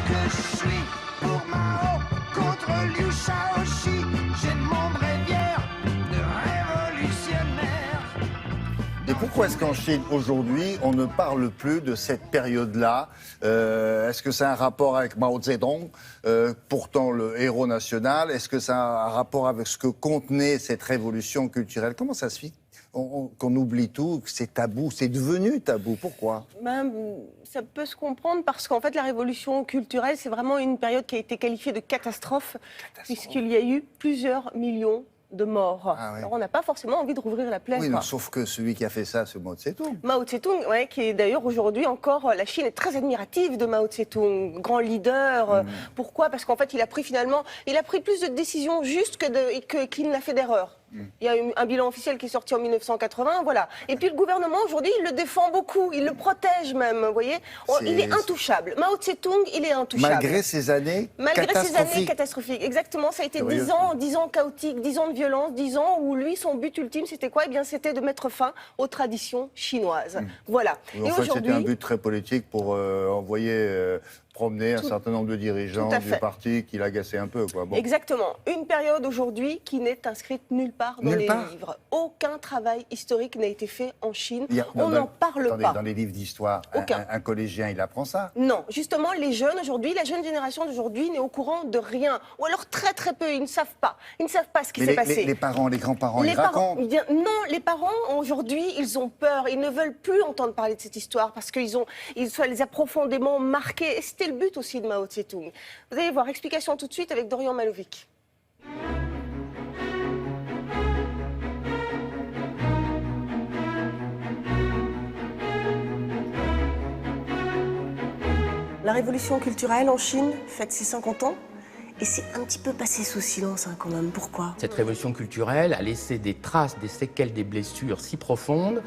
que je suis pour Mao contre Liu Shaoxi. J'ai mon bréviaire de révolutionnaire. Et pourquoi est-ce qu'en Chine, aujourd'hui, on ne parle plus de cette période-là? Est-ce que ça a un rapport avec Mao Zedong, pourtant le héros national? Est-ce que ça a un rapport avec ce que contenait cette révolution culturelle? Comment ça se fait qu'on oublie tout, que c'est tabou? C'est devenu tabou, pourquoi? Ça peut se comprendre parce qu'en fait, la révolution culturelle, c'est vraiment une période qui a été qualifiée de catastrophe. Puisqu'il y a eu plusieurs millions de morts. Ah oui. Alors on n'a pas forcément envie de rouvrir la plaie. Oui, non, sauf que celui qui a fait ça, c'est Mao Tse-tung. Mao Tse-tung, ouais, qui est d'ailleurs aujourd'hui encore, la Chine est très admirative de Mao Tse-tung, grand leader. Pourquoi? Parce qu'en fait, il a pris plus de décisions justes qu'il n'a fait d'erreurs. Il y a eu un bilan officiel qui est sorti en 1980, voilà. Et puis le gouvernement, aujourd'hui, il le défend beaucoup, il le protège même, vous voyez. Il est intouchable. Mao Tse-tung, il est intouchable. Malgré ces années catastrophiques. Exactement, ça a été 10 ans chaotiques, 10 ans de violence, 10 ans où lui, son but ultime, c'était quoi? Eh bien, c'était de mettre fin aux traditions chinoises. Voilà. Oui, en fait, c'était un but très politique pour envoyer... promener un certain nombre de dirigeants du parti qui l'agaçaient un peu, quoi. Bon. Exactement. Une période aujourd'hui qui n'est inscrite nulle part dans les livres. Aucun travail historique n'a été fait en Chine. On n'en parle pas. Dans les livres d'histoire, un collégien, il apprend ça? Non. Justement, les jeunes aujourd'hui, la jeune génération d'aujourd'hui n'est au courant de rien. Ou alors très très peu. Ils ne savent pas. Ils ne savent pas ce qui s'est passé. Les parents, les grands-parents, ils racontent? Non, les parents, aujourd'hui, ils ont peur. Ils ne veulent plus entendre parler de cette histoire parce ça les a profondément marqués. Et c'était le but aussi de Mao Tse-tung. Vous allez voir, explication tout de suite avec Dorian Malovic. La révolution culturelle en Chine fête ses 50 ans. Et c'est un petit peu passé sous silence, quand même. Pourquoi? Cette révolution culturelle a laissé des traces, des séquelles, des blessures si profondes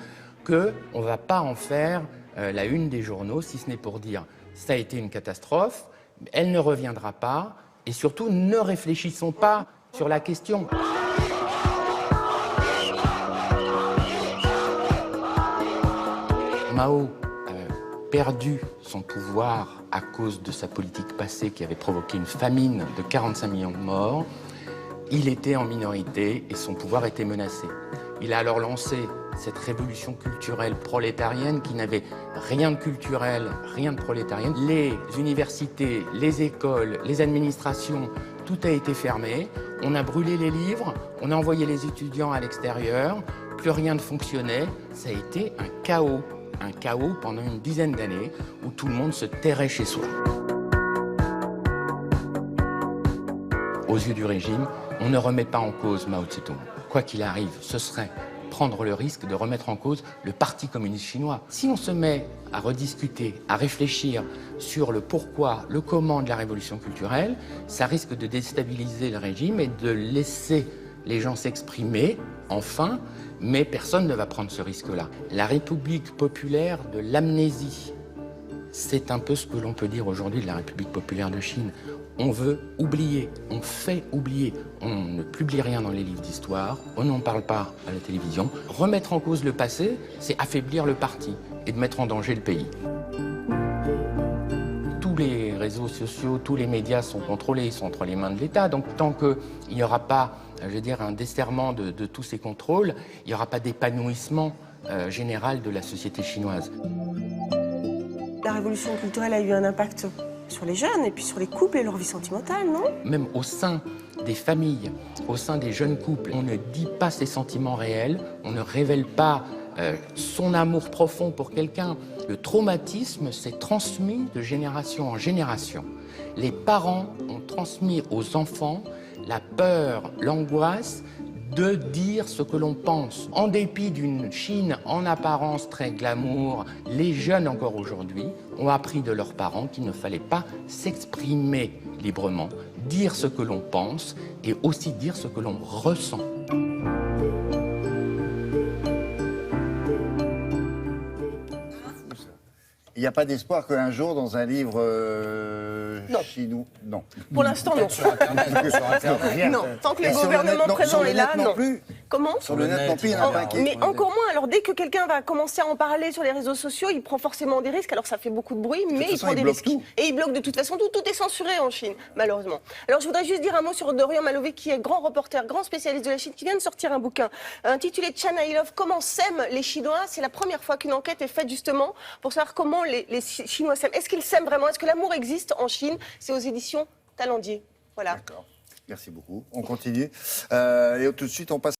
qu'on ne va pas en faire la une des journaux, si ce n'est pour dire ça a été une catastrophe, elle ne reviendra pas, et surtout ne réfléchissons pas sur la question. Mao a perdu son pouvoir à cause de sa politique passée qui avait provoqué une famine de 45 millions de morts. Il était en minorité et son pouvoir était menacé. Il a alors lancé cette révolution culturelle prolétarienne qui n'avait rien de culturel, rien de prolétarienne. Les universités, les écoles, les administrations, tout a été fermé. On a brûlé les livres, on a envoyé les étudiants à l'extérieur, plus rien ne fonctionnait. Ça a été un chaos pendant une dizaine d'années où tout le monde se terrait chez soi. Aux yeux du régime, on ne remet pas en cause Mao Tse-tung. Quoi qu'il arrive, ce serait prendre le risque de remettre en cause le Parti communiste chinois. Si on se met à rediscuter, à réfléchir sur le pourquoi, le comment de la révolution culturelle, ça risque de déstabiliser le régime et de laisser les gens s'exprimer, enfin, mais personne ne va prendre ce risque-là. La République populaire de l'amnésie, c'est un peu ce que l'on peut dire aujourd'hui de la République populaire de Chine. On veut oublier, on fait oublier. On ne publie rien dans les livres d'histoire, on n'en parle pas à la télévision. Remettre en cause le passé, c'est affaiblir le parti et de mettre en danger le pays. Tous les réseaux sociaux, tous les médias sont contrôlés, ils sont entre les mains de l'État. Donc tant qu'il n'y aura pas, un desserrement de tous ces contrôles, il n'y aura pas d'épanouissement général de la société chinoise. La révolution culturelle a eu un impact sur les jeunes et puis sur les couples et leur vie sentimentale, non? Même au sein des familles, au sein des jeunes couples, on ne dit pas ses sentiments réels, on ne révèle pas son amour profond pour quelqu'un. Le traumatisme s'est transmis de génération en génération. Les parents ont transmis aux enfants la peur, l'angoisse de dire ce que l'on pense. En dépit d'une Chine en apparence très glamour, les jeunes encore aujourd'hui ont appris de leurs parents qu'il ne fallait pas s'exprimer librement, dire ce que l'on pense et aussi dire ce que l'on ressent. Il n'y a pas d'espoir qu'un jour, dans un livre chinois... Non. Pour l'instant, non. Non, tant que le gouvernement présent est là, non. Comment? Sur le net, non plus, il y en a plein qui... Mais encore moins. Alors, dès que quelqu'un va commencer à en parler sur les réseaux sociaux, il prend forcément des risques. Alors, ça fait beaucoup de bruit, mais il prend des risques. Tout. Et il bloque de toute façon tout. Tout est censuré en Chine, malheureusement. Alors, je voudrais juste dire un mot sur Dorian Malové, qui est grand reporter, grand spécialiste de la Chine, qui vient de sortir un bouquin intitulé China I Love, comment s'aiment les Chinois. C'est la première fois qu'une enquête est faite justement pour savoir comment les Chinois s'aiment. Est-ce qu'ils s'aiment vraiment? Est-ce que l'amour existe en Chine? C'est aux éditions Talendier. Voilà. D'accord. Merci beaucoup. On continue. Et tout de suite, on passe